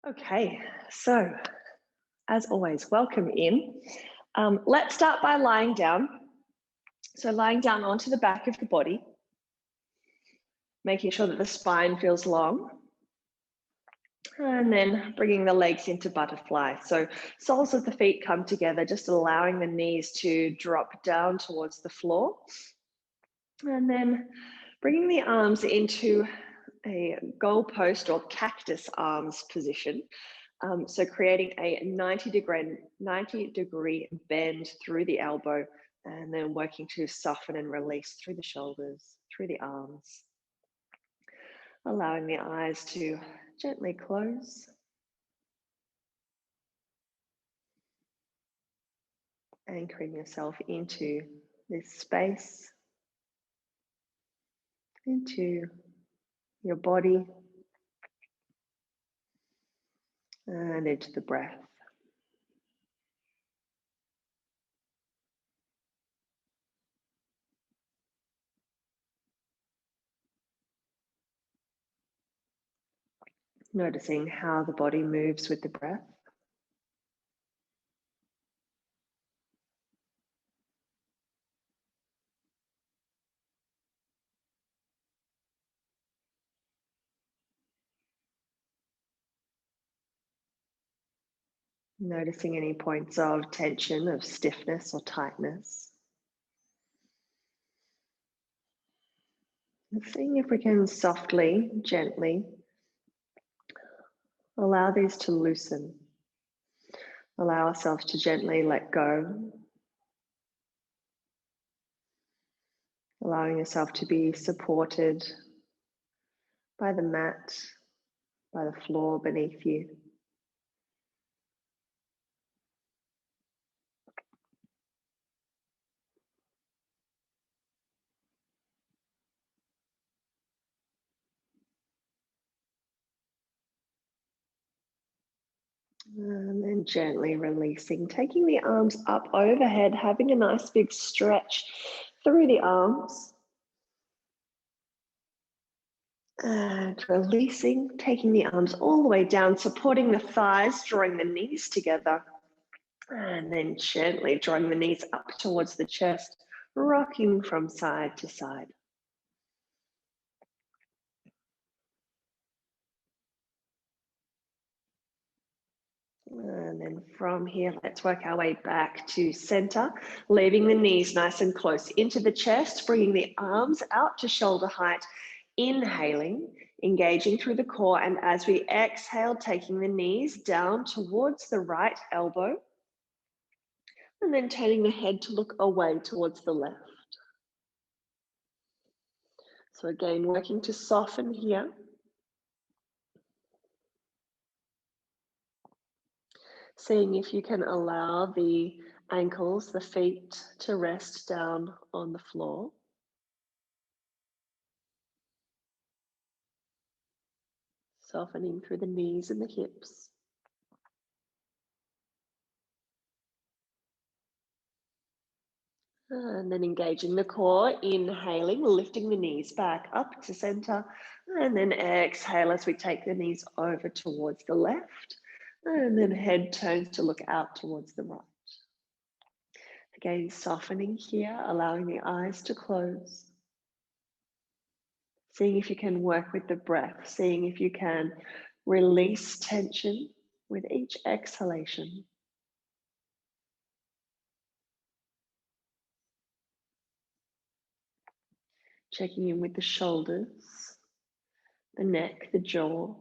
Okay, so as always, welcome in. Let's start by lying down. So lying down onto the back of the body, making sure that the spine feels long, and then bringing the legs into butterfly. So soles of the feet come together, just allowing the knees to drop down towards the floor, and then bringing the arms into a goalpost or cactus arms position. So creating a 90-degree bend through the elbow and then working to soften and release through the shoulders, through the arms. Allowing the eyes to gently close. Anchoring yourself into this space, into your body, and into the breath. Noticing how the body moves with the breath. Noticing any points of tension, of stiffness or tightness. And seeing if we can softly, gently allow these to loosen. Allow ourselves to gently let go. Allowing yourself to be supported by the mat, by the floor beneath you. And then gently releasing, taking the arms up overhead, having a nice big stretch through the arms. And releasing, taking the arms all the way down, supporting the thighs, drawing the knees together. And then gently drawing the knees up towards the chest, rocking from side to side. And then from here, let's work our way back to center, leaving the knees nice and close into the chest, bringing the arms out to shoulder height, inhaling, engaging through the core. And as we exhale, taking the knees down towards the right elbow, and then turning the head to look away towards the left. So again, working to soften here. Seeing if you can allow the ankles, the feet to rest down on the floor. Softening through the knees and the hips. And then engaging the core, inhaling, lifting the knees back up to center. And then exhale as we take the knees over towards the left. And then head turns to look out towards the right. Again, softening here, allowing the eyes to close. Seeing if you can work with the breath, seeing if you can release tension with each exhalation. Checking in with the shoulders, the neck, the jaw.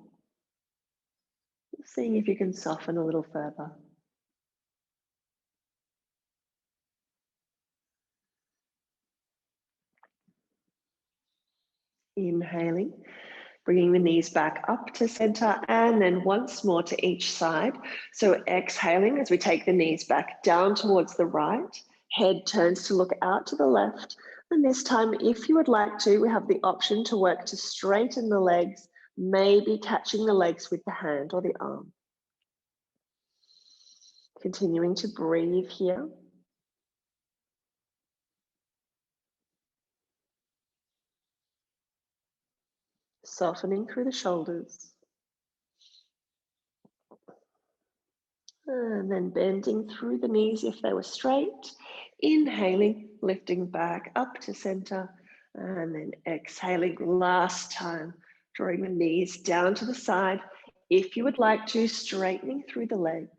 Seeing if you can soften a little further. Inhaling, bringing the knees back up to center and then once more to each side. So exhaling as we take the knees back down towards the right, head turns to look out to the left. And this time, if you would like to, we have the option to work to straighten the legs, maybe catching the legs with the hand or the arm. Continuing to breathe here. Softening through the shoulders. And then bending through the knees if they were straight. Inhaling, lifting back up to center. And then exhaling last time, drawing the knees down to the side. If you would like to, straightening through the legs.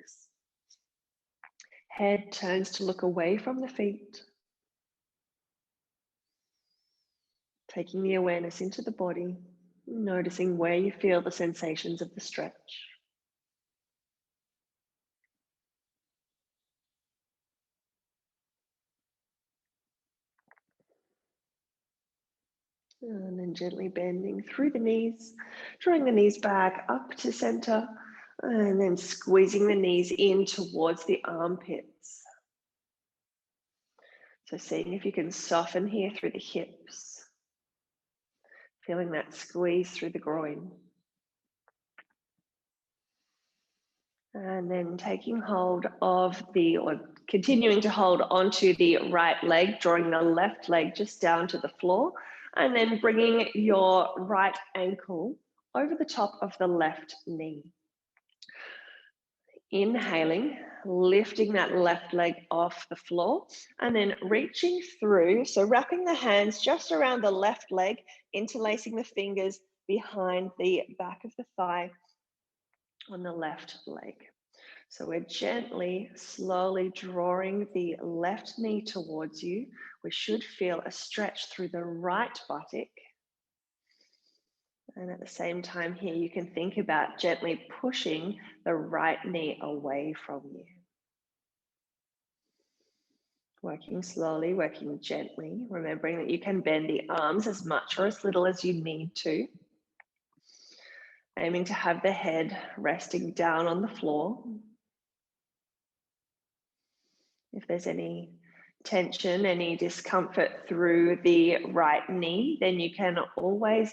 Head turns to look away from the feet. Taking the awareness into the body, noticing where you feel the sensations of the stretch. And then gently bending through the knees, drawing the knees back up to center, and then squeezing the knees in towards the armpits. So seeing if you can soften here through the hips, feeling that squeeze through the groin. And then taking hold of or continuing to hold onto the right leg, drawing the left leg just down to the floor, and then bringing your right ankle over the top of the left knee. Inhaling, lifting that left leg off the floor, and then reaching through, so wrapping the hands just around the left leg, interlacing the fingers behind the back of the thigh on the left leg. So we're gently, slowly drawing the left knee towards you. We should feel a stretch through the right buttock. And at the same time here, you can think about gently pushing the right knee away from you. Working slowly, working gently, remembering that you can bend the arms as much or as little as you need to. Aiming to have the head resting down on the floor. If there's any tension, any discomfort through the right knee, then you can always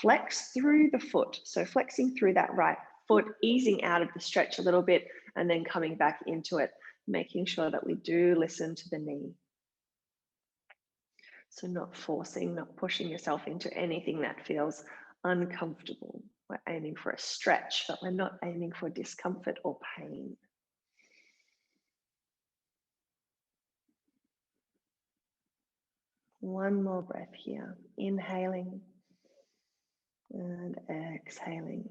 flex through the foot. So flexing through that right foot, easing out of the stretch a little bit, and then coming back into it, making sure that we do listen to the knee. So not forcing, not pushing yourself into anything that feels uncomfortable. We're aiming for a stretch, but we're not aiming for discomfort or pain. One more breath here. Inhaling and exhaling.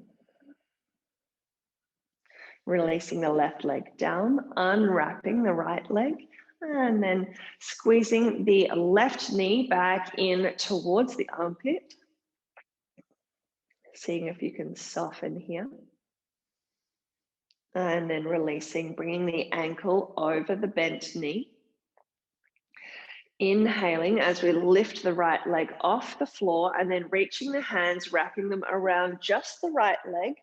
Releasing the left leg down, unwrapping the right leg, and then squeezing the left knee back in towards the armpit. Seeing if you can soften here. And then releasing, bringing the ankle over the bent knee. Inhaling as we lift the right leg off the floor, and then reaching the hands, wrapping them around just the right leg,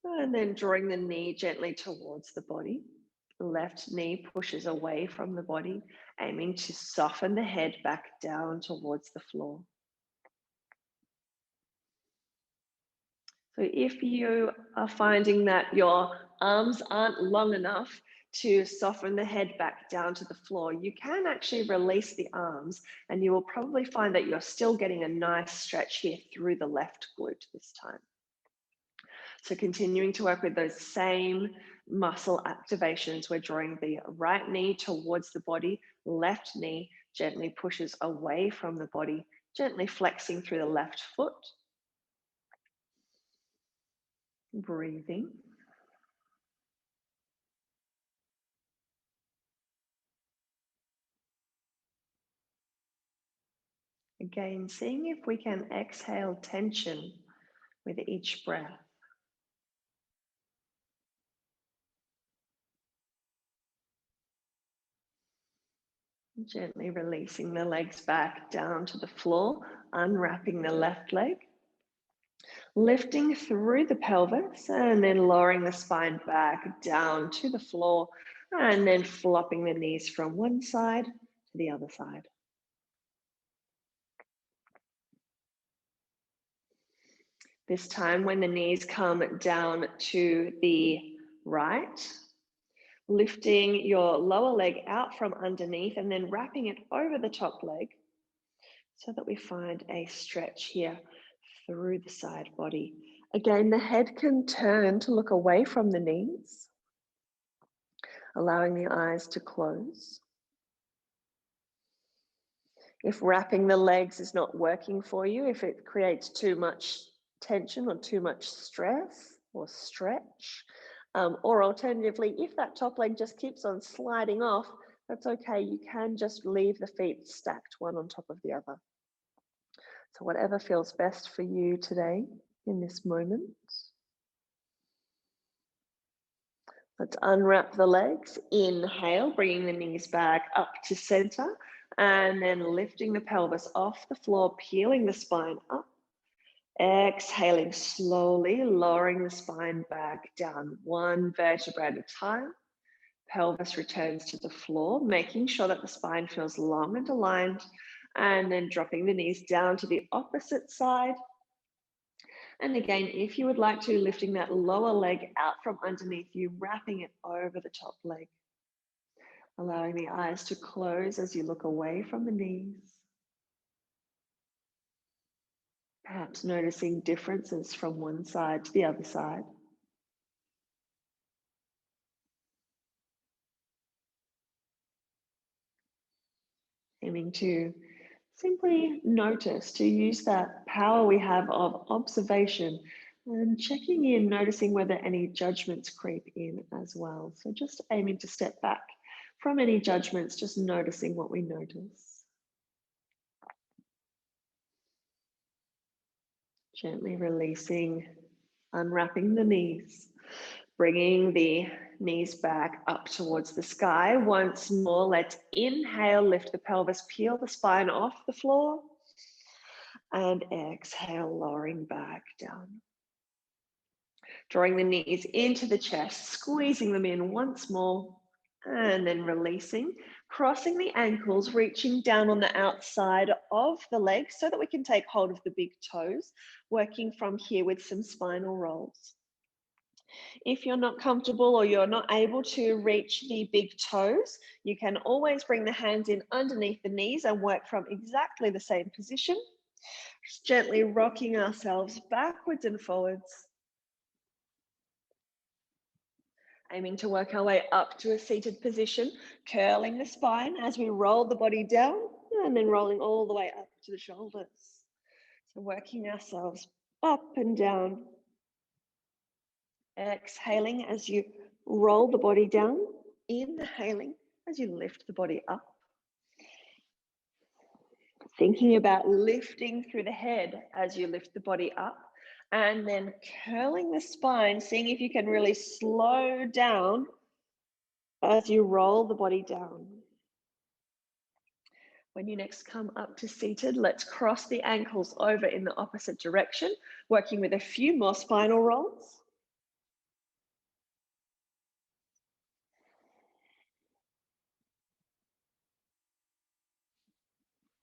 and then drawing the knee gently towards the body. Left knee pushes away from the body, aiming to soften the head back down towards the floor. So if you are finding that your arms aren't long enough to soften the head back down to the floor, you can actually release the arms, and you will probably find that you're still getting a nice stretch here through the left glute this time. So continuing to work with those same muscle activations, we're drawing the right knee towards the body, left knee gently pushes away from the body, gently flexing through the left foot. Breathing. Again, seeing if we can exhale tension with each breath. Gently releasing the legs back down to the floor, unwrapping the left leg. Lifting through the pelvis and then lowering the spine back down to the floor, and then flopping the knees from one side to the other side. This time when the knees come down to the right, lifting your lower leg out from underneath and then wrapping it over the top leg so that we find a stretch here through the side body. Again, the head can turn to look away from the knees. allowing the eyes to close. If wrapping the legs is not working for you, if it creates too much tension or too much stress or stretch, or alternatively, if that top leg just keeps on sliding off, that's okay. You can just leave the feet stacked one on top of the other. So whatever feels best for you today in this moment. Let's unwrap the legs. Inhale, bringing the knees back up to center, and then lifting the pelvis off the floor, peeling the spine up. Exhaling slowly, lowering the spine back down, one vertebra at a time. Pelvis returns to the floor, making sure that the spine feels long and aligned, and then dropping the knees down to the opposite side. And again, if you would like to, lifting that lower leg out from underneath you, wrapping it over the top leg. Allowing the eyes to close as you look away from the knees. Perhaps noticing differences from one side to the other side. Aiming to simply notice, to use that power we have of observation and checking in, noticing whether any judgments creep in as well. So just aiming to step back from any judgments, just noticing what we notice. Gently releasing, unwrapping the knees, bringing the knees back up towards the sky. Once more, let's inhale, lift the pelvis, peel the spine off the floor. And exhale, lowering back down. Drawing the knees into the chest, squeezing them in once more, and then releasing, crossing the ankles, reaching down on the outside of the legs so that we can take hold of the big toes, working from here with some spinal rolls. If you're not comfortable or you're not able to reach the big toes, you can always bring the hands in underneath the knees and work from exactly the same position. Just gently rocking ourselves backwards and forwards. Aiming to work our way up to a seated position, curling the spine as we roll the body down and then rolling all the way up to the shoulders. So working ourselves up and down. Exhaling as you roll the body down. Inhaling as you lift the body up. Thinking about lifting through the head as you lift the body up. And then curling the spine, seeing if you can really slow down as you roll the body down. When you next come up to seated, let's cross the ankles over in the opposite direction, working with a few more spinal rolls.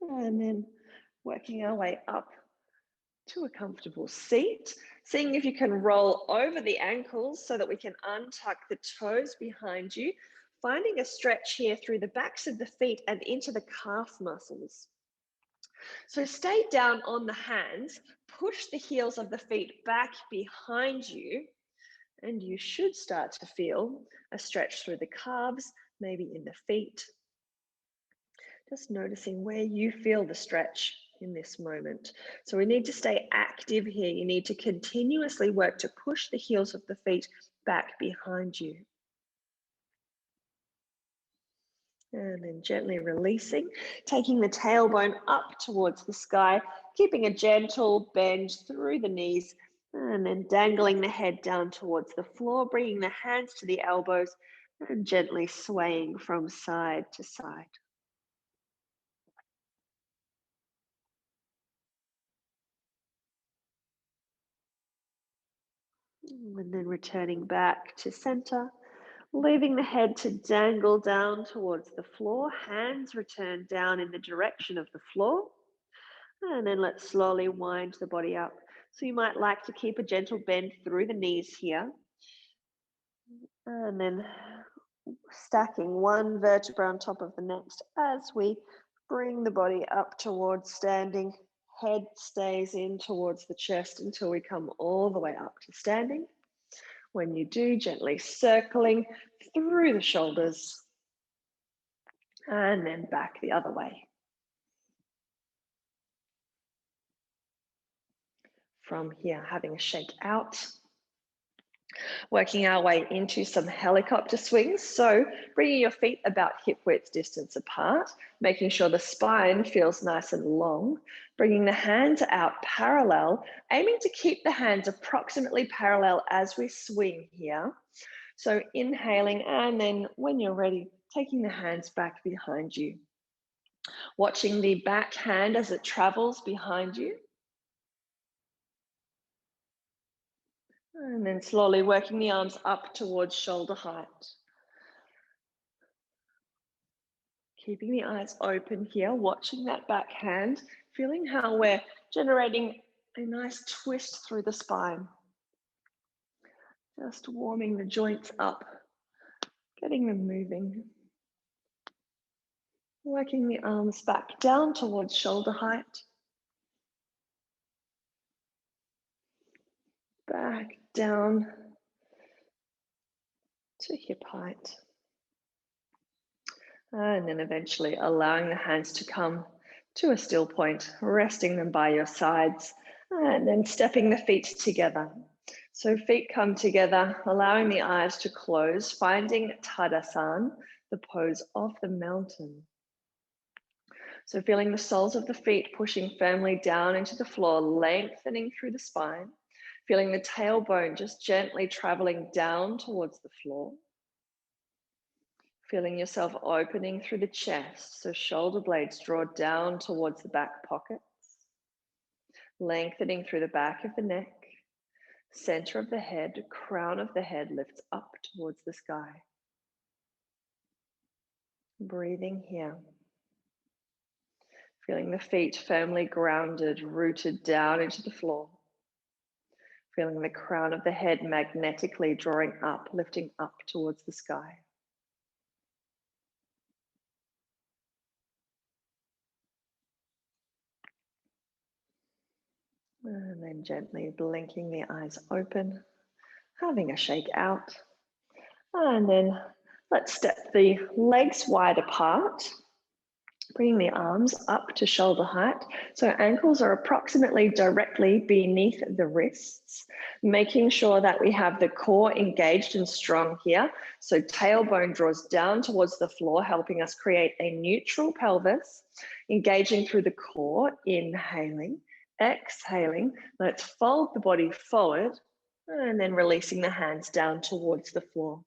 And then working our way up to a comfortable seat, seeing if you can roll over the ankles so that we can untuck the toes behind you, finding a stretch here through the backs of the feet and into the calf muscles. So stay down on the hands, push the heels of the feet back behind you, and you should start to feel a stretch through the calves, maybe in the feet. Just noticing where you feel the stretch in this moment. So we need to stay active here. You need to continuously work to push the heels of the feet back behind you. And then gently releasing, taking the tailbone up towards the sky, keeping a gentle bend through the knees, and then dangling the head down towards the floor, bringing the hands to the elbows, and gently swaying from side to side. And then returning back to center, leaving the head to dangle down towards the floor, hands return down in the direction of the floor. And then let's slowly wind the body up. So you might like to keep a gentle bend through the knees here. And then stacking one vertebra on top of the next as we bring the body up towards standing. Head stays in towards the chest until we come all the way up to standing. When you do, gently circling, through the shoulders, and then back the other way. From here, having a shake out. Working our way into some helicopter swings. So bringing your feet about hip width distance apart, making sure the spine feels nice and long, bringing the hands out parallel, aiming to keep the hands approximately parallel as we swing here. So inhaling, and then when you're ready, taking the hands back behind you. Watching the back hand as it travels behind you. And then slowly working the arms up towards shoulder height. Keeping the eyes open here, watching that back hand, feeling how we're generating a nice twist through the spine. Just warming the joints up, getting them moving. Working the arms back down towards shoulder height. Back down to hip height. And then eventually allowing the hands to come to a still point, resting them by your sides, and then stepping the feet together. So feet come together, allowing the eyes to close, finding Tadasana, the pose of the mountain. So feeling the soles of the feet pushing firmly down into the floor, lengthening through the spine, feeling the tailbone just gently traveling down towards the floor. Feeling yourself opening through the chest, so shoulder blades draw down towards the back pockets. Lengthening through the back of the neck, center of the head, crown of the head lifts up towards the sky. Breathing here. Feeling the feet firmly grounded, rooted down into the floor. Feeling the crown of the head magnetically drawing up, lifting up towards the sky. And then gently blinking the eyes open, having a shake out. And then let's step the legs wide apart, bringing the arms up to shoulder height. So ankles are approximately directly beneath the wrists, making sure that we have the core engaged and strong here. So tailbone draws down towards the floor, helping us create a neutral pelvis, engaging through the core, inhaling. Exhaling, let's fold the body forward and then releasing the hands down towards the floor.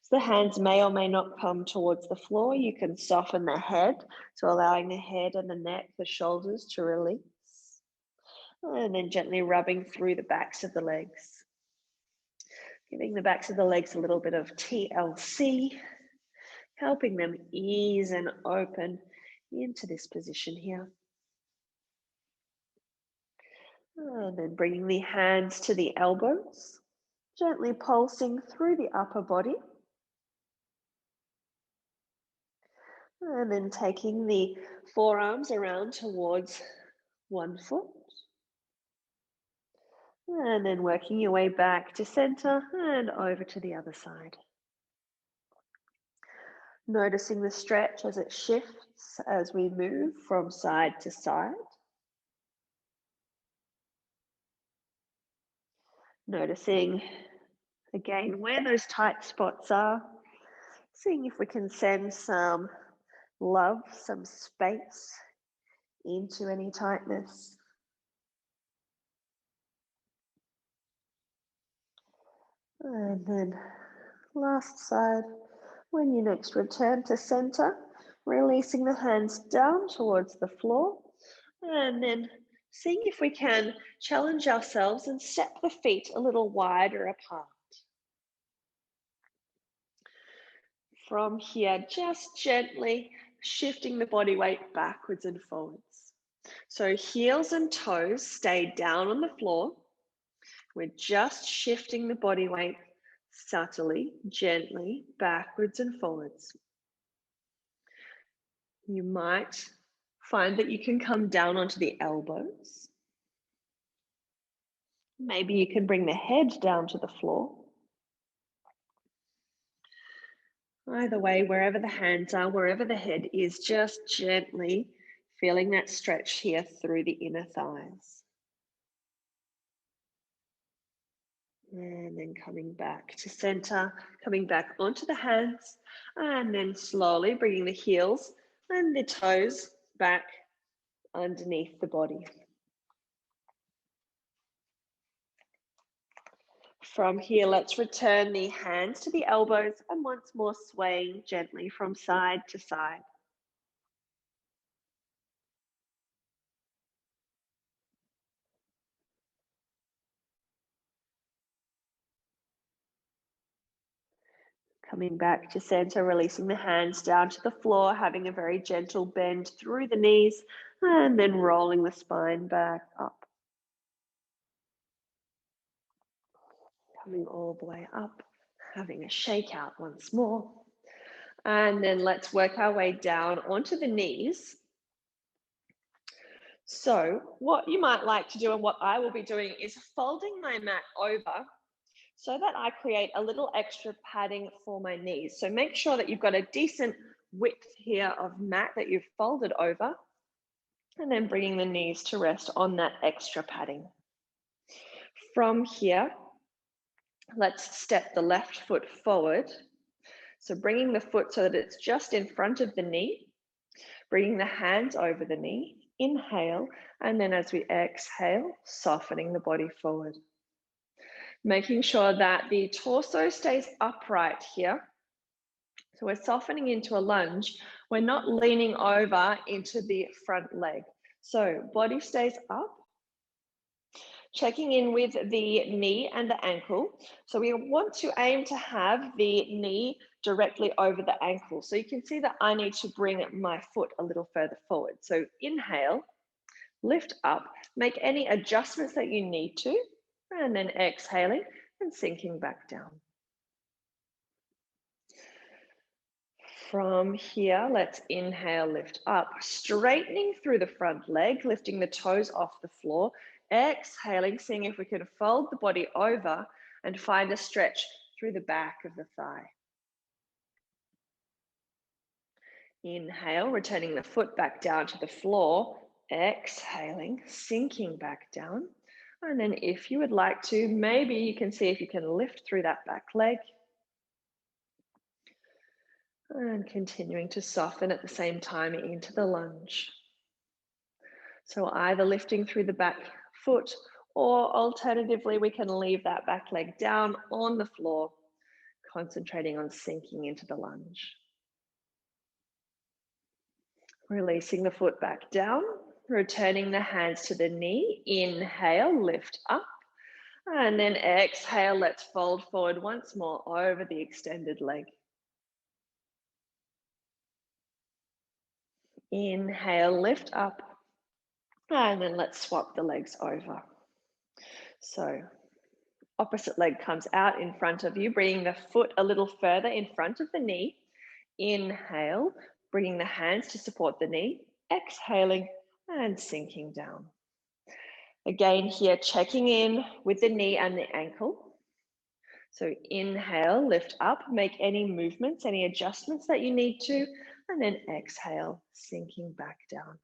So the hands may or may not come towards the floor. You can soften the head, so allowing the head and the neck, the shoulders to release. And then gently rubbing through the backs of the legs. Giving the backs of the legs a little bit of TLC, helping them ease and open into this position here. And then bringing the hands to the elbows, gently pulsing through the upper body. And then taking the forearms around towards one foot. And then working your way back to center and over to the other side. Noticing the stretch as it shifts as we move from side to side. Noticing again where those tight spots are. Seeing if we can send some love, some space into any tightness. And then last side, when you next return to center, releasing the hands down towards the floor, and then seeing if we can challenge ourselves and step the feet a little wider apart. From here, just gently shifting the body weight backwards and forwards. So heels and toes stay down on the floor. We're just shifting the body weight subtly, gently, backwards and forwards. You might find that you can come down onto the elbows. Maybe you can bring the head down to the floor. Either way, wherever the hands are, wherever the head is, just gently feeling that stretch here through the inner thighs. And then coming back to center, coming back onto the hands, and then slowly bringing the heels and the toes back underneath the body. From here, let's return the hands to the elbows and once more swaying gently from side to side. Coming back to center, releasing the hands down to the floor, having a very gentle bend through the knees, and then rolling the spine back up. Coming all the way up, having a shake out once more. And then let's work our way down onto the knees. So what you might like to do, and what I will be doing, is folding my mat over so that I create a little extra padding for my knees. So make sure that you've got a decent width here of mat that you've folded over, and then bringing the knees to rest on that extra padding. From here, let's step the left foot forward. So bringing the foot so that it's just in front of the knee, bringing the hands over the knee, inhale, and then as we exhale, softening the body forward. Making sure that the torso stays upright here. So we're softening into a lunge. We're not leaning over into the front leg. So body stays up. Checking in with the knee and the ankle. So we want to aim to have the knee directly over the ankle. So you can see that I need to bring my foot a little further forward. So inhale, lift up, make any adjustments that you need to, and then exhaling and sinking back down. From here, let's inhale, lift up, straightening through the front leg, lifting the toes off the floor, exhaling, seeing if we can fold the body over and find a stretch through the back of the thigh. Inhale, returning the foot back down to the floor, exhaling, sinking back down. And then if you would like to, maybe you can see if you can lift through that back leg. And continuing to soften at the same time into the lunge. So either lifting through the back foot, or alternatively, we can leave that back leg down on the floor, concentrating on sinking into the lunge. Releasing the foot back down, returning the hands to the knee. Inhale, lift up, and then exhale, let's fold forward once more over the extended leg. Inhale, lift up, and then let's swap the legs over. So opposite leg comes out in front of you, bringing the foot a little further in front of the knee. Inhale, bringing the hands to support the knee. Exhaling and sinking down. Again here, checking in with the knee and the ankle. So inhale, lift up, make any movements, any adjustments that you need to, and then exhale, sinking back down.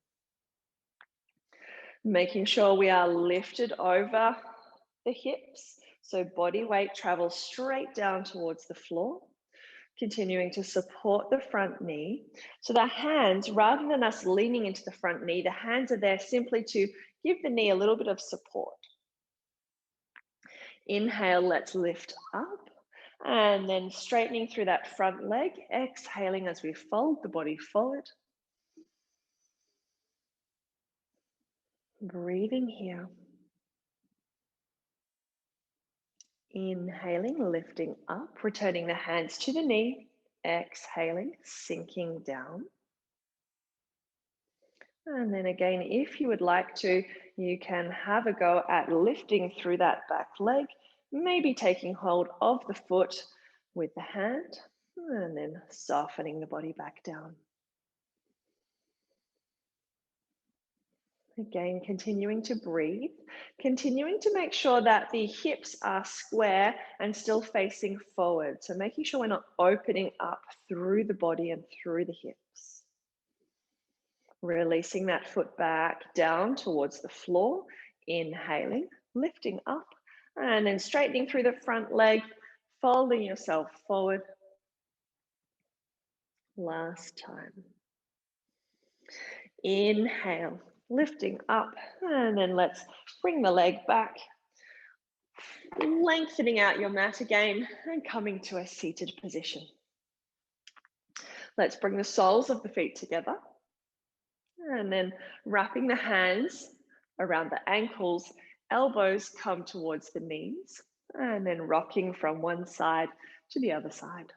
Making sure we are lifted over the hips, so body weight travels straight down towards the floor, continuing to support the front knee. So the hands, rather than us leaning into the front knee, the hands are there simply to give the knee a little bit of support. Inhale, let's lift up, and then straightening through that front leg, exhaling as we fold the body forward. Breathing here. Inhaling, lifting up, returning the hands to the knee, exhaling, sinking down. And then again, if you would like to, you can have a go at lifting through that back leg, maybe taking hold of the foot with the hand, and then softening the body back down. Again, continuing to breathe, continuing to make sure that the hips are square and still facing forward. So making sure we're not opening up through the body and through the hips. Releasing that foot back down towards the floor, inhaling, lifting up, and then straightening through the front leg, folding yourself forward. Last time. Inhale, lifting up, and then let's bring the leg back, lengthening out your mat again and coming to a seated position. Let's bring the soles of the feet together and then wrapping the hands around the ankles, elbows come towards the knees, and then rocking from one side to the other side.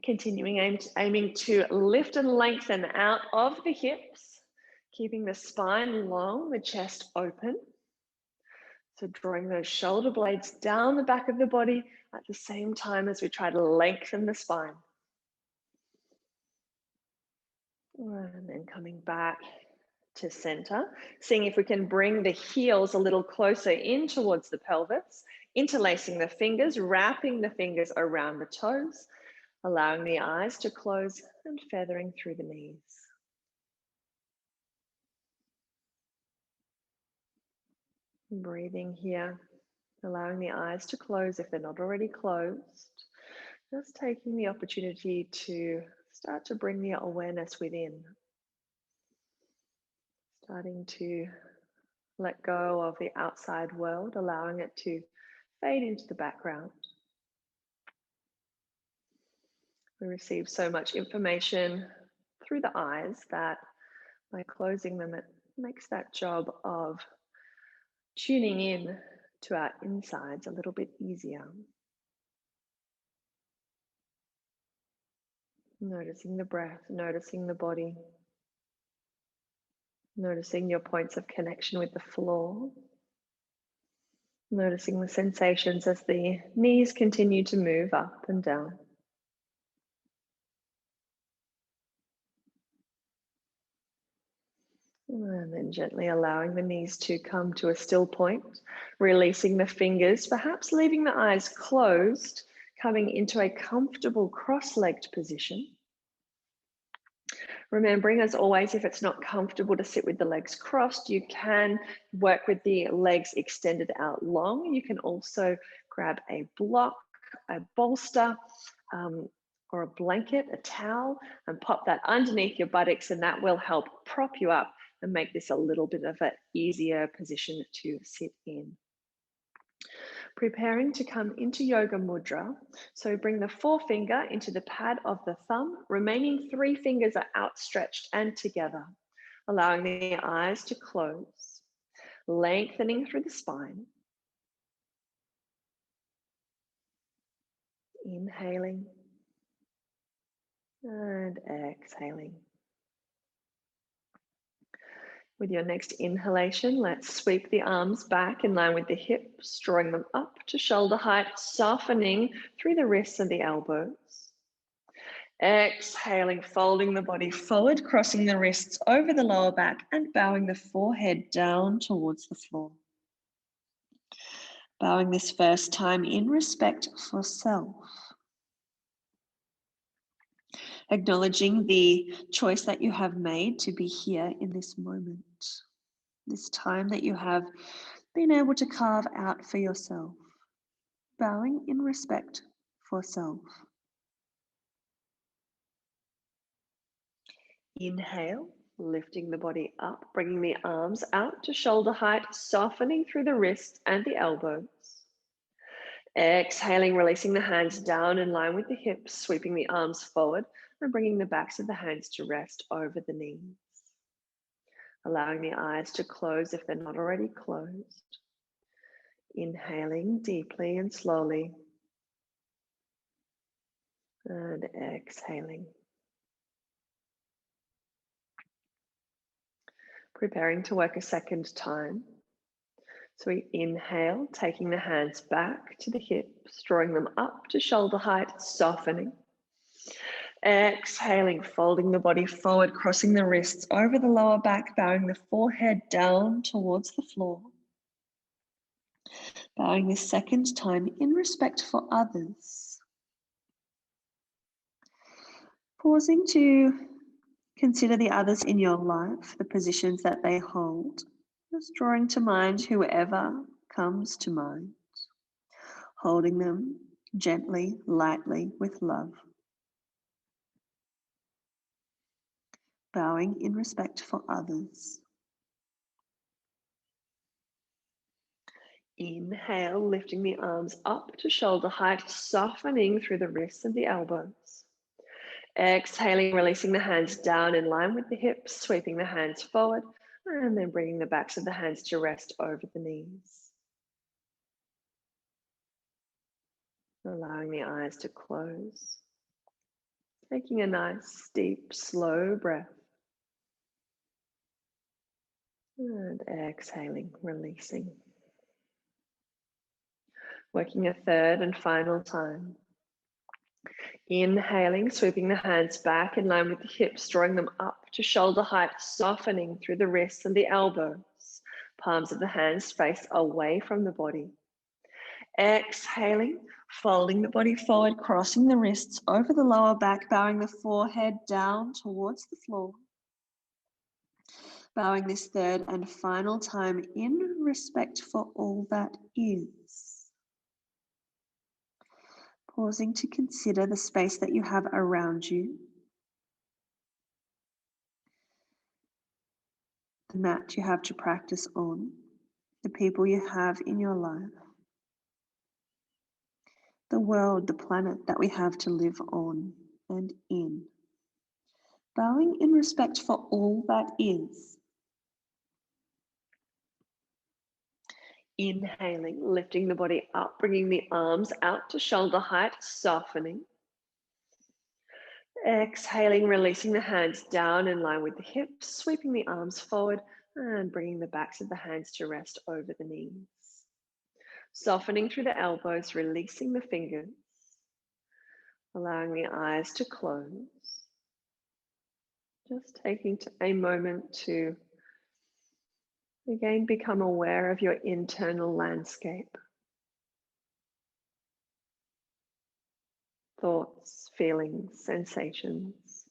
Continuing aiming to lift and lengthen out of the hips, keeping the spine long, the chest open. So drawing those shoulder blades down the back of the body at the same time as we try to lengthen the spine. And then coming back to center, seeing if we can bring the heels a little closer in towards the pelvis, interlacing the fingers, wrapping the fingers around the toes, allowing the eyes to close and feathering through the knees. Breathing here, allowing the eyes to close if they're not already closed. Just taking the opportunity to start to bring the awareness within. Starting to let go of the outside world, allowing it to fade into the background. We receive so much information through the eyes that by closing them, it makes that job of tuning in to our insides a little bit easier. Noticing the breath, noticing the body, noticing your points of connection with the floor, noticing the sensations as the knees continue to move up and down. And then gently allowing the knees to come to a still point, releasing the fingers, perhaps leaving the eyes closed, coming into a comfortable cross-legged position. Remembering, as always, if it's not comfortable to sit with the legs crossed, you can work with the legs extended out long. You can also grab a block, a bolster, or a blanket, a towel, and pop that underneath your buttocks, and that will help prop you up and make this a little bit of an easier position to sit in. Preparing to come into Yoga Mudra. So bring the forefinger into the pad of the thumb. Remaining 3 fingers are outstretched and together, allowing the eyes to close, lengthening through the spine. Inhaling and exhaling. With your next inhalation, let's sweep the arms back in line with the hips, drawing them up to shoulder height, softening through the wrists and the elbows. Exhaling, folding the body forward, crossing the wrists over the lower back and bowing the forehead down towards the floor. Bowing this first time in respect for self. Acknowledging the choice that you have made to be here in this moment, this time that you have been able to carve out for yourself. Bowing in respect for self. Inhale, lifting the body up, bringing the arms out to shoulder height, softening through the wrists and the elbows. Exhaling, releasing the hands down in line with the hips, sweeping the arms forward and bringing the backs of the hands to rest over the knees. Allowing the eyes to close if they're not already closed. Inhaling deeply and slowly. And exhaling. Preparing to work a second time. So we inhale, taking the hands back to the hips, drawing them up to shoulder height, softening. Exhaling, folding the body forward, crossing the wrists over the lower back, bowing the forehead down towards the floor. Bowing this second time in respect for others. Pausing to consider the others in your life, the positions that they hold. Just drawing to mind whoever comes to mind. Holding them gently, lightly, with love. Bowing in respect for others. Inhale, lifting the arms up to shoulder height, softening through the wrists and the elbows. Exhaling, releasing the hands down in line with the hips, sweeping the hands forward, and then bringing the backs of the hands to rest over the knees. Allowing the eyes to close. Taking a nice, deep, slow breath. And exhaling, releasing. Working a third and final time. Inhaling, sweeping the hands back in line with the hips, drawing them up to shoulder height, softening through the wrists and the elbows. Palms of the hands face away from the body. Exhaling, folding the body forward, crossing the wrists over the lower back, bowing the forehead down towards the floor. Bowing this third and final time in respect for all that is. Pausing to consider the space that you have around you. The mat you have to practice on. The people you have in your life. The world, the planet that we have to live on and in. Bowing in respect for all that is. Inhaling, lifting the body up, bringing the arms out to shoulder height, softening. Exhaling, releasing the hands down in line with the hips, sweeping the arms forward and bringing the backs of the hands to rest over the knees. Softening through the elbows, releasing the fingers, allowing the eyes to close. Just taking a moment to again become aware of your internal landscape. Thoughts, feelings, sensations.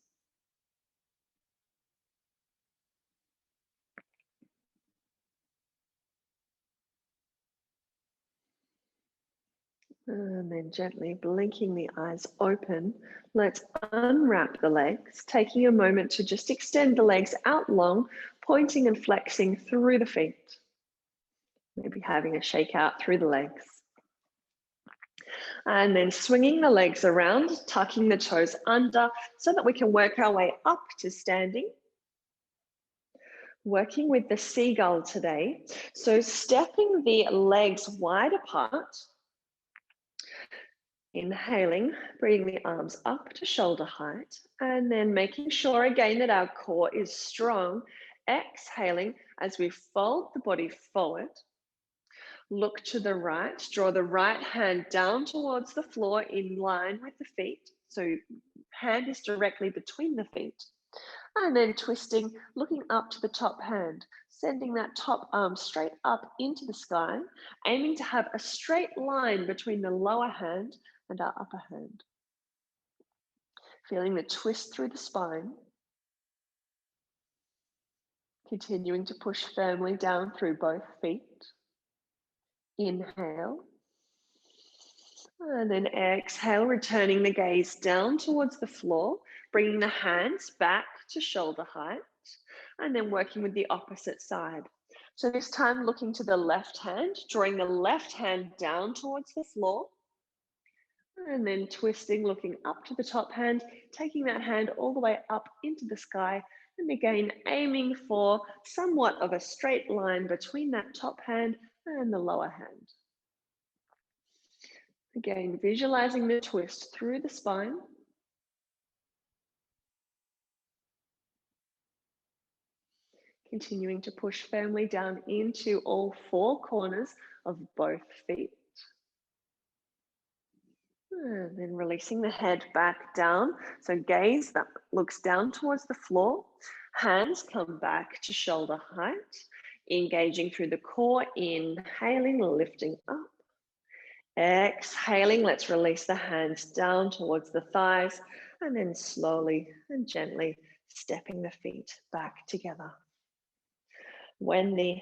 And then gently blinking the eyes open, let's unwrap the legs, taking a moment to just extend the legs out long, pointing and flexing through the feet. Maybe having a shake out through the legs. And then swinging the legs around, tucking the toes under so that we can work our way up to standing. Working with the seagull today. So stepping the legs wide apart. Inhaling, bringing the arms up to shoulder height, and then making sure again that our core is strong. Exhaling as we fold the body forward. Look to the right, draw the right hand down towards the floor in line with the feet. So hand is directly between the feet. And then twisting, looking up to the top hand, sending that top arm straight up into the sky, aiming to have a straight line between the lower hand and our upper hand. Feeling the twist through the spine. Continuing to push firmly down through both feet. Inhale. And then exhale, returning the gaze down towards the floor, bringing the hands back to shoulder height, and then working with the opposite side. So this time looking to the left hand, drawing the left hand down towards the floor, and then twisting, looking up to the top hand, taking that hand all the way up into the sky, and again aiming for somewhat of a straight line between that top hand and the lower hand. Again, visualizing the twist through the spine. Continuing to push firmly down into all four corners of both feet. And then releasing the head back down. So gaze that looks down towards the floor. Hands come back to shoulder height. Engaging through the core, inhaling, lifting up. Exhaling, let's release the hands down towards the thighs, and then slowly and gently stepping the feet back together. When the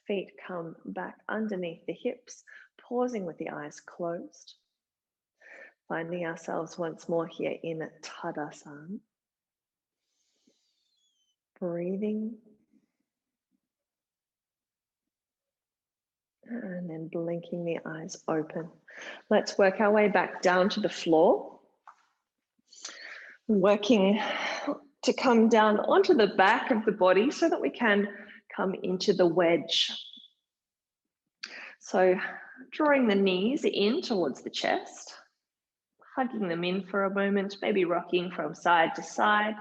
feet come back underneath the hips, pausing with the eyes closed. Finding ourselves once more here in Tadasana. Breathing. And then blinking the eyes open. Let's work our way back down to the floor. Working to come down onto the back of the body so that we can come into the wedge. So drawing the knees in towards the chest. Hugging them in for a moment, maybe rocking from side to side.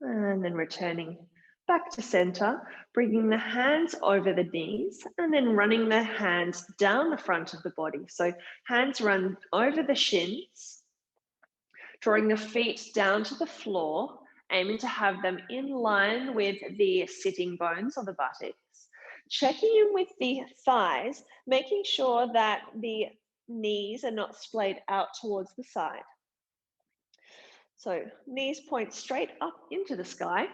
And then returning back to center, bringing the hands over the knees and then running the hands down the front of the body. So hands run over the shins, drawing the feet down to the floor, aiming to have them in line with the sitting bones or the buttocks. Checking in with the thighs, making sure that the knees are not splayed out towards the side. So knees point straight up into the sky,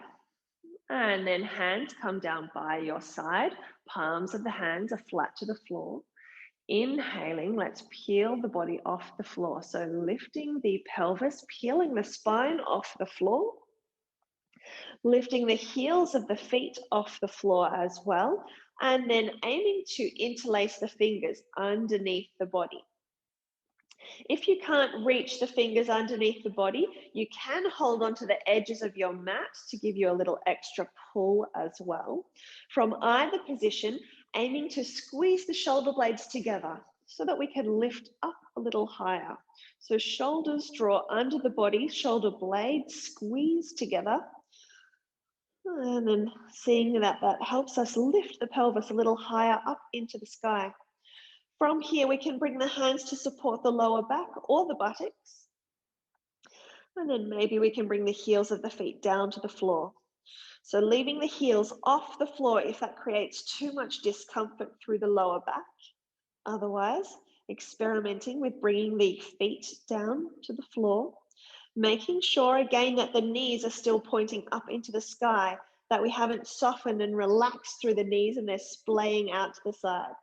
and then hands come down by your side. Palms of the hands are flat to the floor. Inhaling, let's peel the body off the floor. So lifting the pelvis, peeling the spine off the floor. Lifting the heels of the feet off the floor as well. And then aiming to interlace the fingers underneath the body. If you can't reach the fingers underneath the body, you can hold onto the edges of your mat to give you a little extra pull as well. From either position, aiming to squeeze the shoulder blades together so that we can lift up a little higher. So shoulders draw under the body, shoulder blades squeeze together. And then seeing that helps us lift the pelvis a little higher up into the sky. From here, we can bring the hands to support the lower back or the buttocks. And then maybe we can bring the heels of the feet down to the floor. So leaving the heels off the floor if that creates too much discomfort through the lower back. Otherwise, experimenting with bringing the feet down to the floor. Making sure again that the knees are still pointing up into the sky, that we haven't softened and relaxed through the knees and they're splaying out to the side.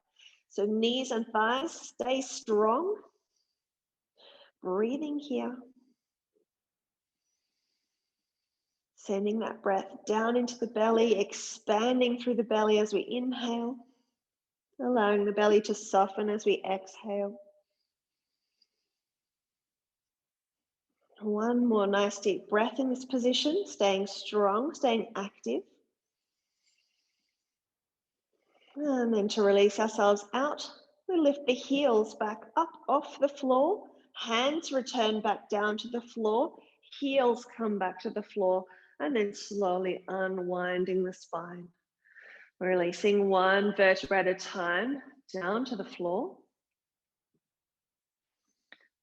So knees and thighs stay strong. Breathing here. Sending that breath down into the belly, expanding through the belly as we inhale. Allowing the belly to soften as we exhale. One more nice deep breath in this position, staying strong, staying active. And then to release ourselves out, we lift the heels back up off the floor. Hands return back down to the floor. Heels come back to the floor. And then slowly unwinding the spine. Releasing one vertebra at a time down to the floor.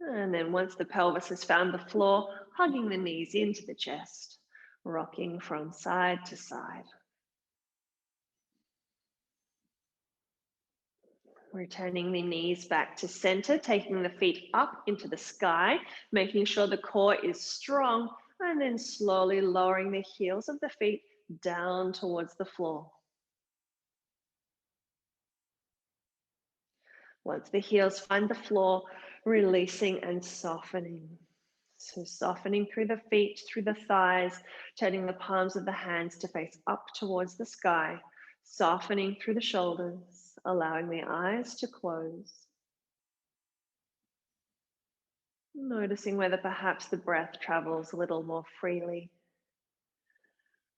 And then once the pelvis has found the floor, hugging the knees into the chest, rocking from side to side. Returning the knees back to center, taking the feet up into the sky, making sure the core is strong, and then slowly lowering the heels of the feet down towards the floor. Once the heels find the floor, releasing and softening. So softening through the feet, through the thighs, turning the palms of the hands to face up towards the sky, softening through the shoulders, allowing the eyes to close. Noticing whether perhaps the breath travels a little more freely,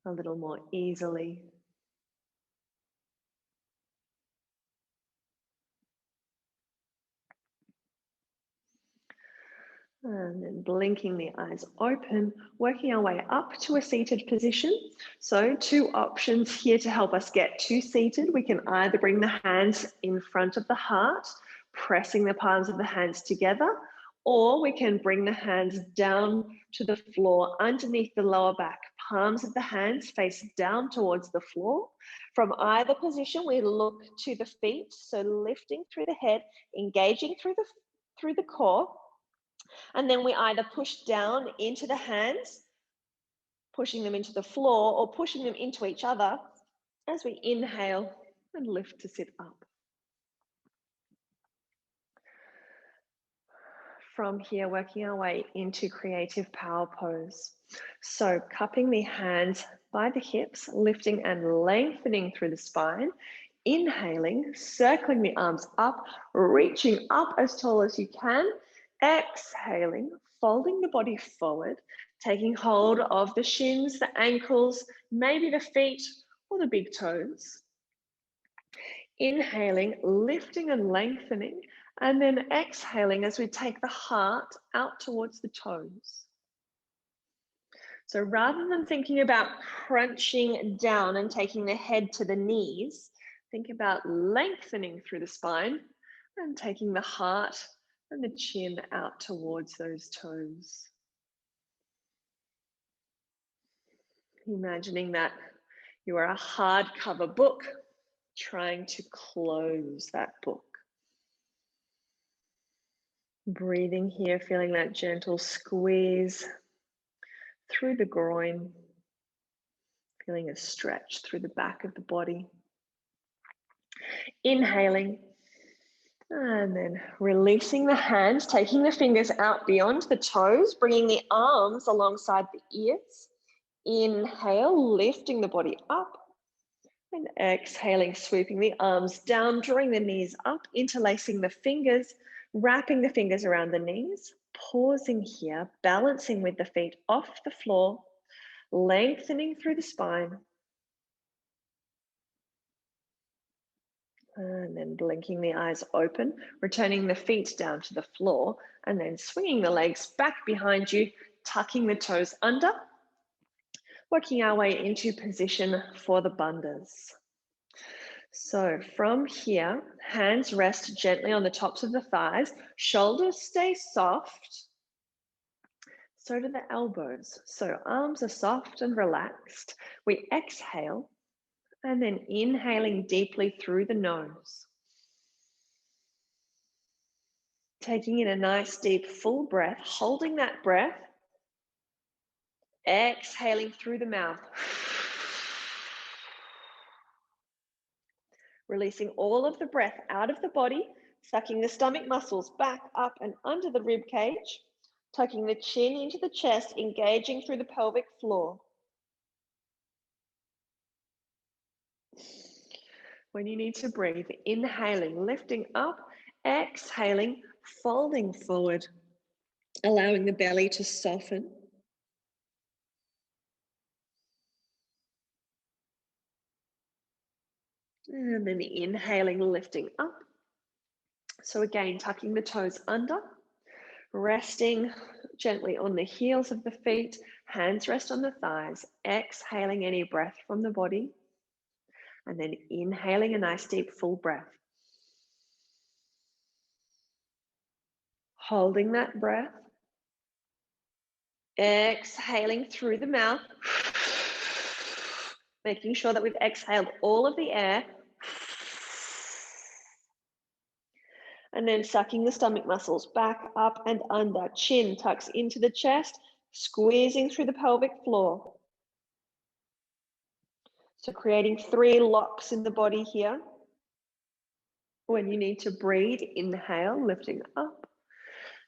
a little more easily. And then blinking the eyes open, working our way up to a seated position. So 2 options here to help us get to seated. We can either bring the hands in front of the heart, pressing the palms of the hands together, or we can bring the hands down to the floor underneath the lower back. Palms of the hands face down towards the floor. From either position, we look to the feet, so lifting through the head, engaging through the core, and then we either push down into the hands, pushing them into the floor, or pushing them into each other as we inhale and lift to sit up. From here, working our way into creative power pose. So cupping the hands by the hips, lifting and lengthening through the spine, inhaling, circling the arms up, reaching up as tall as you can, exhaling, folding the body forward, taking hold of the shins, the ankles, maybe the feet or the big toes. Inhaling, lifting and lengthening, and then exhaling as we take the heart out towards the toes. So rather than thinking about crunching down and taking the head to the knees, think about lengthening through the spine and taking the heart and the chin out towards those toes. Imagining that you are a hardcover book, trying to close that book. Breathing here, feeling that gentle squeeze through the groin, feeling a stretch through the back of the body. Inhaling, and then releasing the hands, taking the fingers out beyond the toes, bringing the arms alongside the ears. Inhale, lifting the body up. And exhaling, sweeping the arms down, drawing the knees up, interlacing the fingers, wrapping the fingers around the knees, pausing here, balancing with the feet off the floor, lengthening through the spine. And then blinking the eyes open, returning the feet down to the floor, and then swinging the legs back behind you, tucking the toes under, working our way into position for the bandhas. So from here, hands rest gently on the tops of the thighs, shoulders stay soft, so do the elbows. So arms are soft and relaxed. We exhale, and then inhaling deeply through the nose. Taking in a nice deep full breath, holding that breath, exhaling through the mouth. Releasing all of the breath out of the body, sucking the stomach muscles back up and under the rib cage, tucking the chin into the chest, engaging through the pelvic floor. When you need to breathe, inhaling, lifting up, exhaling, folding forward, allowing the belly to soften. And then inhaling, lifting up. So again, tucking the toes under, resting gently on the heels of the feet, hands rest on the thighs, exhaling any breath from the body, and then inhaling a nice deep full breath. Holding that breath, exhaling through the mouth, making sure that we've exhaled all of the air, and then sucking the stomach muscles back up and under. Chin tucks into the chest, squeezing through the pelvic floor. So creating 3 locks in the body here. When you need to breathe, inhale, lifting up,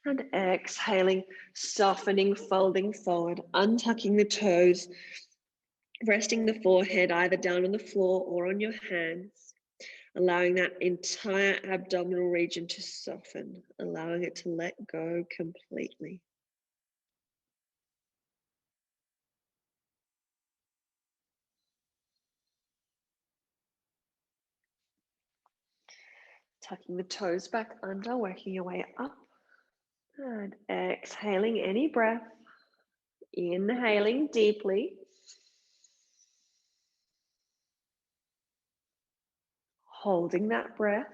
and exhaling, softening, folding forward, untucking the toes, resting the forehead either down on the floor or on your hands, allowing that entire abdominal region to soften, allowing it to let go completely. Tucking the toes back under, working your way up, and exhaling any breath, inhaling deeply, holding that breath,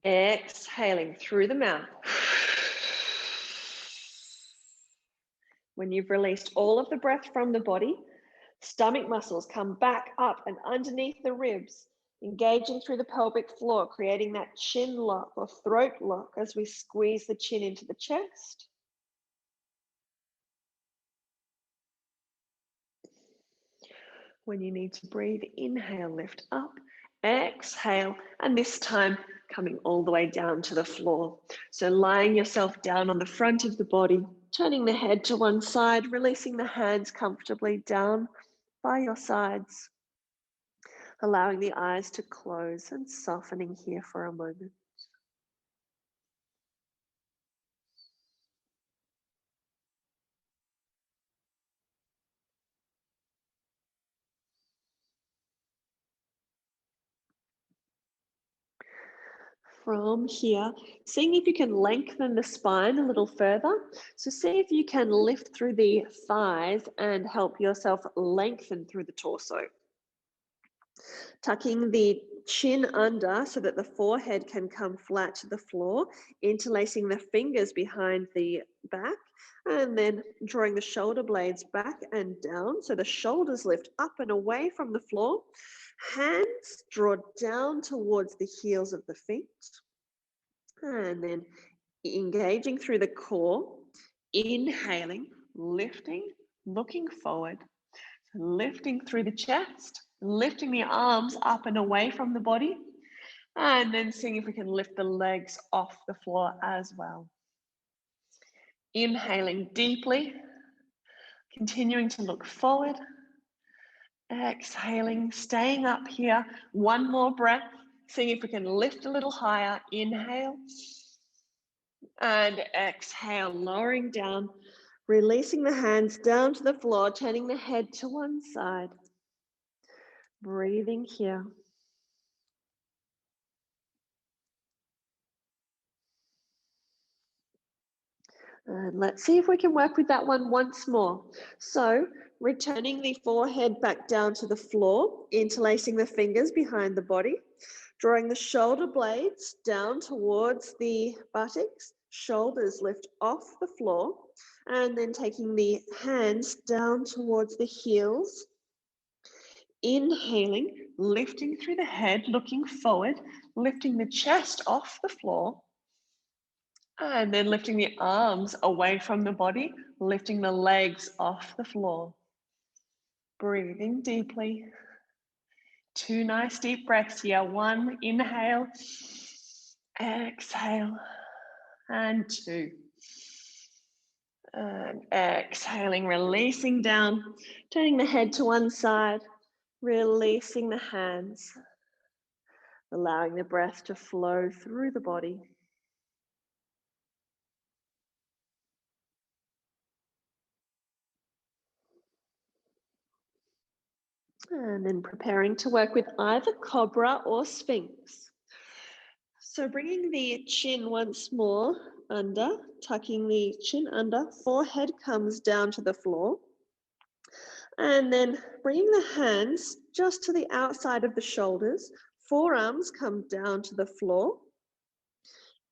Exhaling through the mouth. When you've released all of the breath from the body, stomach muscles come back up and underneath the ribs, engaging through the pelvic floor, creating that chin lock or throat lock as we squeeze the chin into the chest. When you need to breathe, inhale, lift up, exhale, and this time coming all the way down to the floor. So lying yourself down on the front of the body, turning the head to one side, releasing the hands comfortably down by your sides, allowing the eyes to close and softening here for a moment. From here, seeing if you can lengthen the spine a little further. So see if you can lift through the thighs and help yourself lengthen through the torso. Tucking the chin under so that the forehead can come flat to the floor, interlacing the fingers behind the back, and then drawing the shoulder blades back and down so the shoulders lift up and away from the floor. Hands draw down towards the heels of the feet, and then engaging through the core, inhaling, lifting, looking forward, lifting through the chest, lifting the arms up and away from the body, and then seeing if we can lift the legs off the floor as well. Inhaling deeply, continuing to look forward, exhaling, staying up here. One more breath, seeing if we can lift a little higher. Inhale and exhale, lowering down, releasing the hands down to the floor, turning the head to one side. Breathing here. And let's see if we can work with that one once more. So returning the forehead back down to the floor, interlacing the fingers behind the body, drawing the shoulder blades down towards the buttocks, shoulders lift off the floor, and then taking the hands down towards the heels. Inhaling, lifting through the head, looking forward, lifting the chest off the floor, and then lifting the arms away from the body, lifting the legs off the floor. Breathing deeply. 2 nice deep breaths here. 1, inhale, exhale, and 2. And exhaling, releasing down, turning the head to one side, releasing the hands, allowing the breath to flow through the body. And then preparing to work with either Cobra or Sphinx. So bringing the chin once more under, tucking the chin under, forehead comes down to the floor. And then bringing the hands just to the outside of the shoulders, forearms come down to the floor,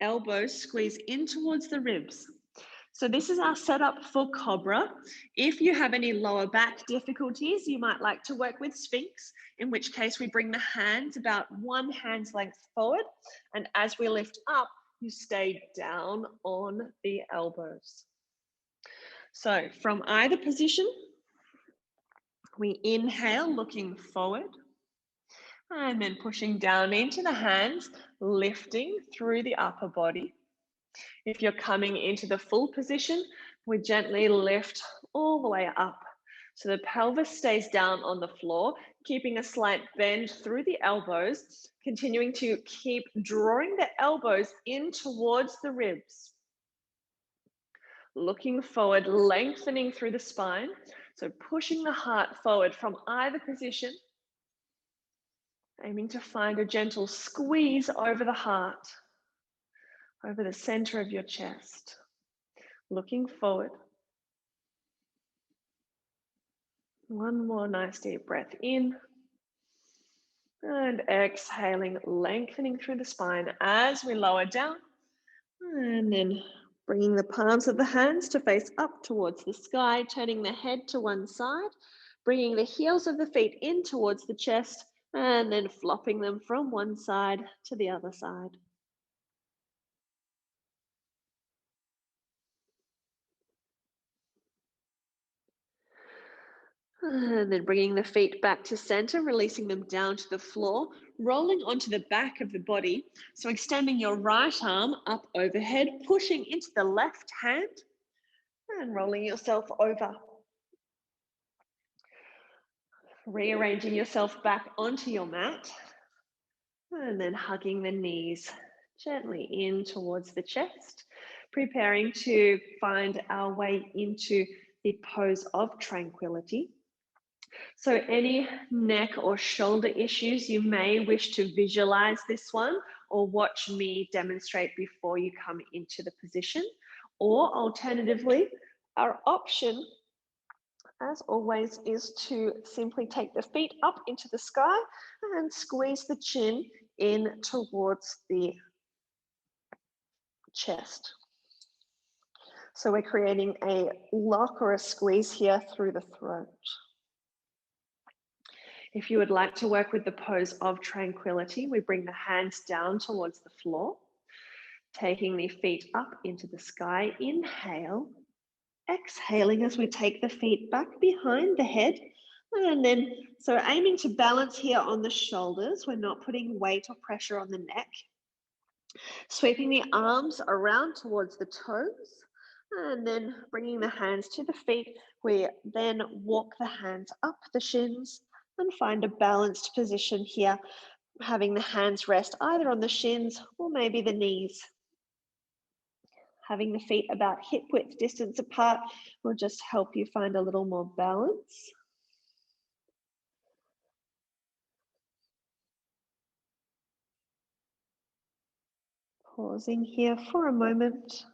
elbows squeeze in towards the ribs. So this is our setup for Cobra. If you have any lower back difficulties, you might like to work with Sphinx, in which case we bring the hands about 1 hand's length forward. And as we lift up, you stay down on the elbows. So from either position, we inhale, looking forward, and then pushing down into the hands, lifting through the upper body. If you're coming into the full position, we gently lift all the way up. So the pelvis stays down on the floor, keeping a slight bend through the elbows, continuing to keep drawing the elbows in towards the ribs. Looking forward, lengthening through the spine. So pushing the heart forward from either position, aiming to find a gentle squeeze over the heart, over the center of your chest. Looking forward. 1 more nice deep breath in And exhaling, lengthening through the spine as we lower down. And then bringing the palms of the hands to face up towards the sky, turning the head to one side, bringing the heels of the feet in towards the chest, and then flopping them from one side to the other side. And then bringing the feet back to center, releasing them down to the floor, rolling onto the back of the body. So extending your right arm up overhead, pushing into the left hand and rolling yourself over. Rearranging yourself back onto your mat and then hugging the knees gently in towards the chest, preparing to find our way into the pose of tranquility. So any neck or shoulder issues, you may wish to visualize this one or watch me demonstrate before you come into the position. Or alternatively, our option, as always, is to simply take the feet up into the sky and squeeze the chin in towards the chest. So we're creating a lock or a squeeze here through the throat. If you would like to work with the pose of tranquility, we bring the hands down towards the floor, taking the feet up into the sky. Inhale, exhaling as we take the feet back behind the head. And then, so aiming to balance here on the shoulders. We're not putting weight or pressure on the neck. Sweeping the arms around towards the toes. And then bringing the hands to the feet. We then walk the hands up the shins and find a balanced position here, having the hands rest either on the shins or maybe the knees. Having the feet about hip width distance apart will just help you find a little more balance. Pausing here for a moment.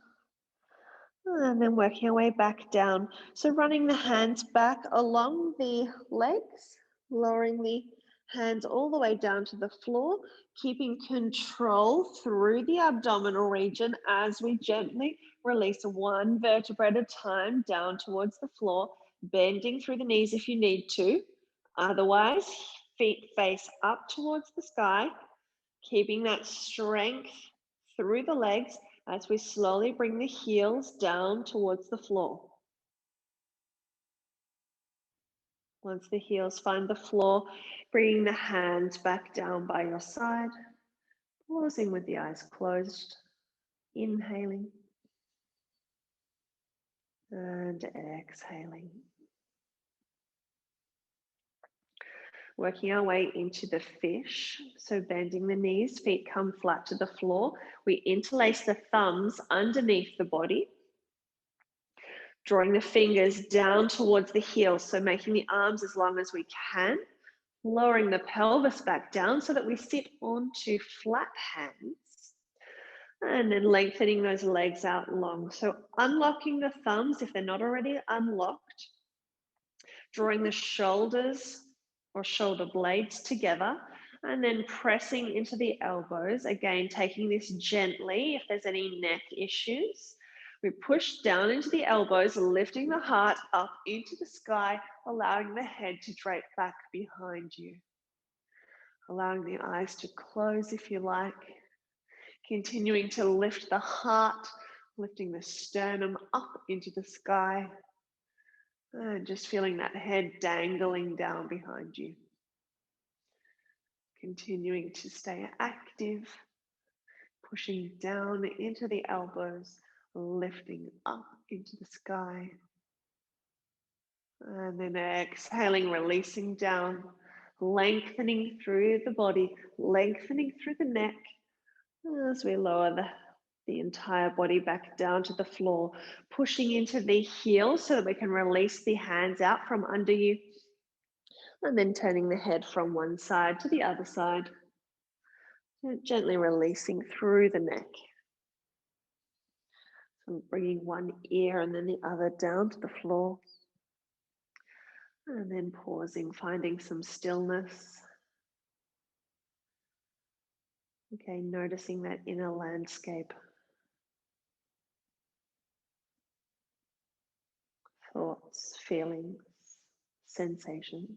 And then working our way back down. So running the hands back along the legs, lowering the hands all the way down to the floor, keeping control through the abdominal region as we gently release one vertebra at a time down towards the floor, bending through the knees if you need to. Otherwise, feet face up towards the sky, keeping that strength through the legs as we slowly bring the heels down towards the floor. Once the heels find the floor, bringing the hands back down by your side, pausing with the eyes closed, inhaling and exhaling. Working our way into the fish, so bending the knees, feet come flat to the floor. We interlace the thumbs underneath the body, drawing the fingers down towards the heels, so making the arms as long as we can, lowering the pelvis back down so that we sit onto flat hands, and then lengthening those legs out long. So unlocking the thumbs if they're not already unlocked, drawing the shoulders or shoulder blades together, and then pressing into the elbows. Again, taking this gently if there's any neck issues. We push down into the elbows, lifting the heart up into the sky, allowing the head to drape back behind you. Allowing the eyes to close if you like. Continuing to lift the heart, lifting the sternum up into the sky. And just feeling that head dangling down behind you. Continuing to stay active, pushing down into the elbows, lifting up into the sky. And then exhaling, releasing down, lengthening through the body, lengthening through the neck as we lower the entire body back down to the floor, pushing into the heels so that we can release the hands out from under you, and then turning the head from one side to the other side, gently releasing through the neck. So bringing one ear and then the other down to the floor, and then pausing, finding some stillness. Okay, noticing that inner landscape, thoughts, feelings, sensations.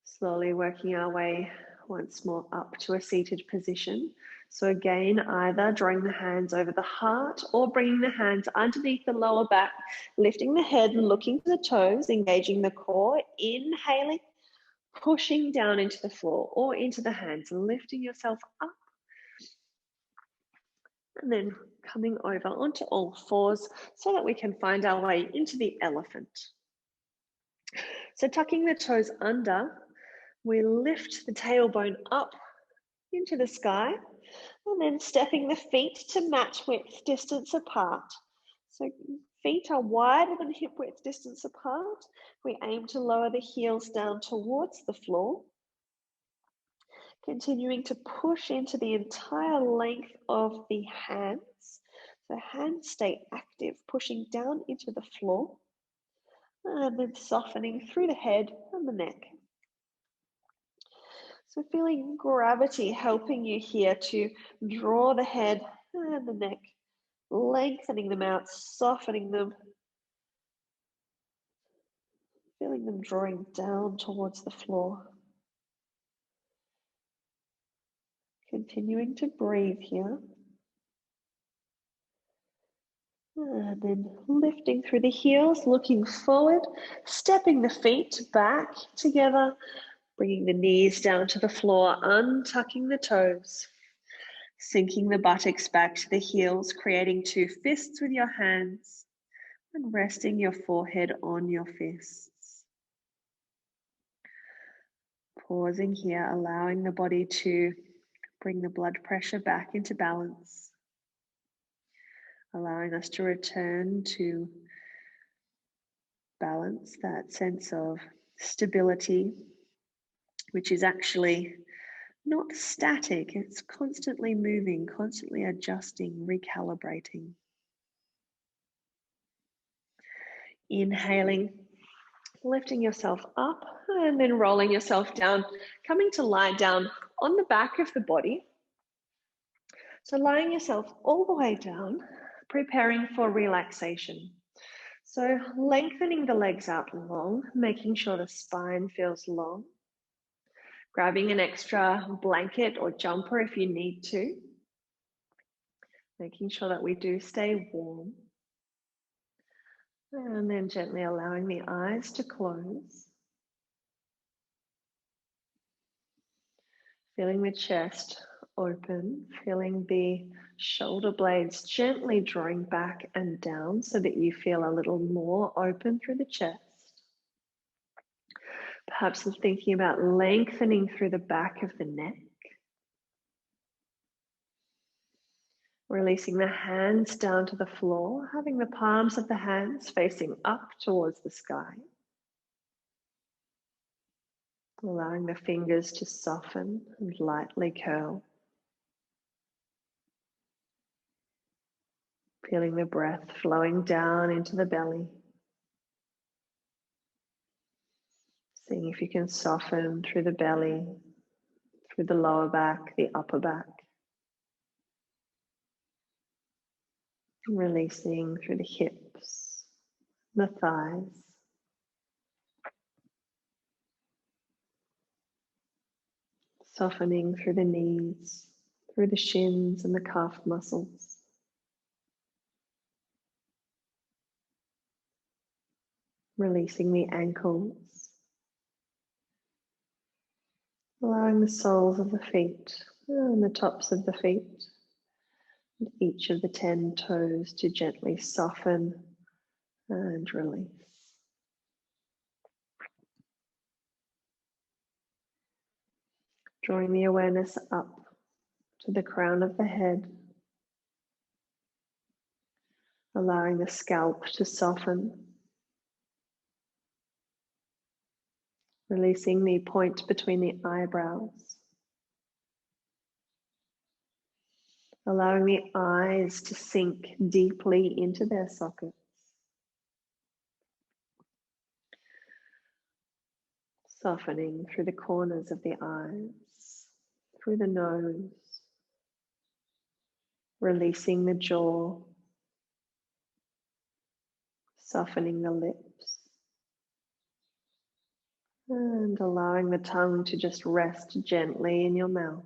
Slowly working our way once more up to a seated position. So again, either drawing the hands over the heart or bringing the hands underneath the lower back, lifting the head and looking to the toes, engaging the core, inhaling, pushing down into the floor or into the hands, lifting yourself up, and then coming over onto all fours so that we can find our way into the elephant. So tucking the toes under, we lift the tailbone up into the sky, and then stepping the feet to match width distance apart. So feet are wider than hip width distance apart. We aim to lower the heels down towards the floor, continuing to push into the entire length of the hands. So hands stay active, pushing down into the floor, and then softening through the head and the neck. So feeling gravity helping you here to draw the head and the neck, lengthening them out, softening them, feeling them drawing down towards the floor. Continuing to breathe here. And then lifting through the heels, looking forward, stepping the feet back together, bringing the knees down to the floor, untucking the toes, sinking the buttocks back to the heels, creating two fists with your hands, and resting your forehead on your fists. Pausing here, allowing the body to bring the blood pressure back into balance, allowing us to return to balance, that sense of stability, which is actually not static, it's constantly moving, constantly adjusting, recalibrating. Inhaling, lifting yourself up and then rolling yourself down, coming to lie down on the back of the body. So lying yourself all the way down, preparing for relaxation. So lengthening the legs out long, making sure the spine feels long. Grabbing an extra blanket or jumper if you need to. Making sure that we do stay warm. And then gently allowing the eyes to close. Feeling the chest open, feeling the shoulder blades gently drawing back and down so that you feel a little more open through the chest. Perhaps thinking about lengthening through the back of the neck. Releasing the hands down to the floor, having the palms of the hands facing up towards the sky. Allowing the fingers to soften and lightly curl. Feeling the breath flowing down into the belly. Seeing if you can soften through the belly, through the lower back, the upper back. Releasing through the hips, the thighs. Softening through the knees, through the shins and the calf muscles. Releasing the ankles. Allowing the soles of the feet and the tops of the feet and each of the 10 toes to gently soften and release. Drawing the awareness up to the crown of the head, allowing the scalp to soften, releasing the point between the eyebrows, allowing the eyes to sink deeply into their sockets, Softening through the corners of the eyes, through the nose, releasing the jaw, softening the lips, and allowing the tongue to just rest gently in your mouth.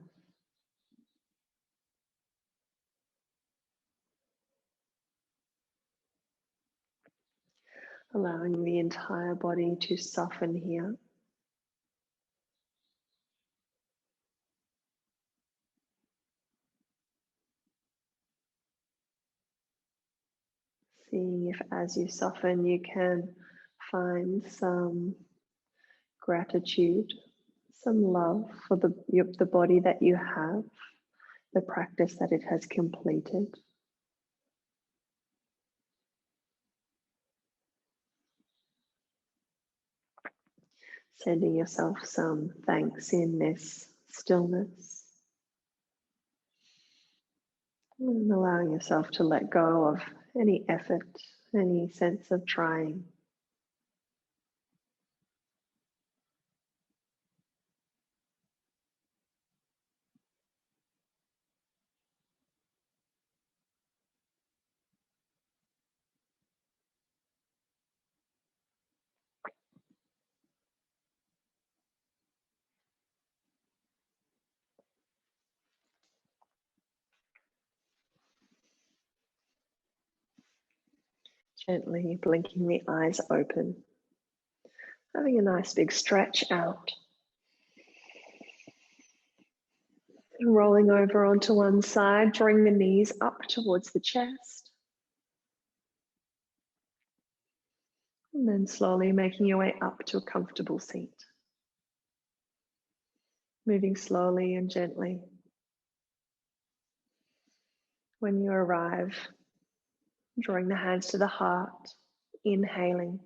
Allowing the entire body to soften here. Seeing if as you soften you can find some gratitude, some love for the body that you have, the practice that it has completed. Sending yourself some thanks in this stillness. And allowing yourself to let go of any effort, any sense of trying. Gently blinking the eyes open. Having a nice big stretch out. And rolling over onto one side, drawing the knees up towards the chest. And then slowly making your way up to a comfortable seat. Moving slowly and gently. When you arrive, drawing the hands to the heart, inhaling.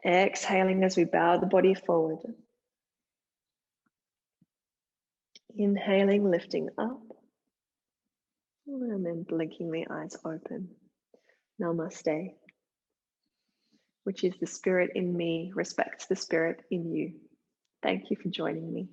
Exhaling as we bow the body forward. Inhaling, lifting up. And then blinking the eyes open. Namaste. Which is the spirit in me respects the spirit in you. Thank you for joining me.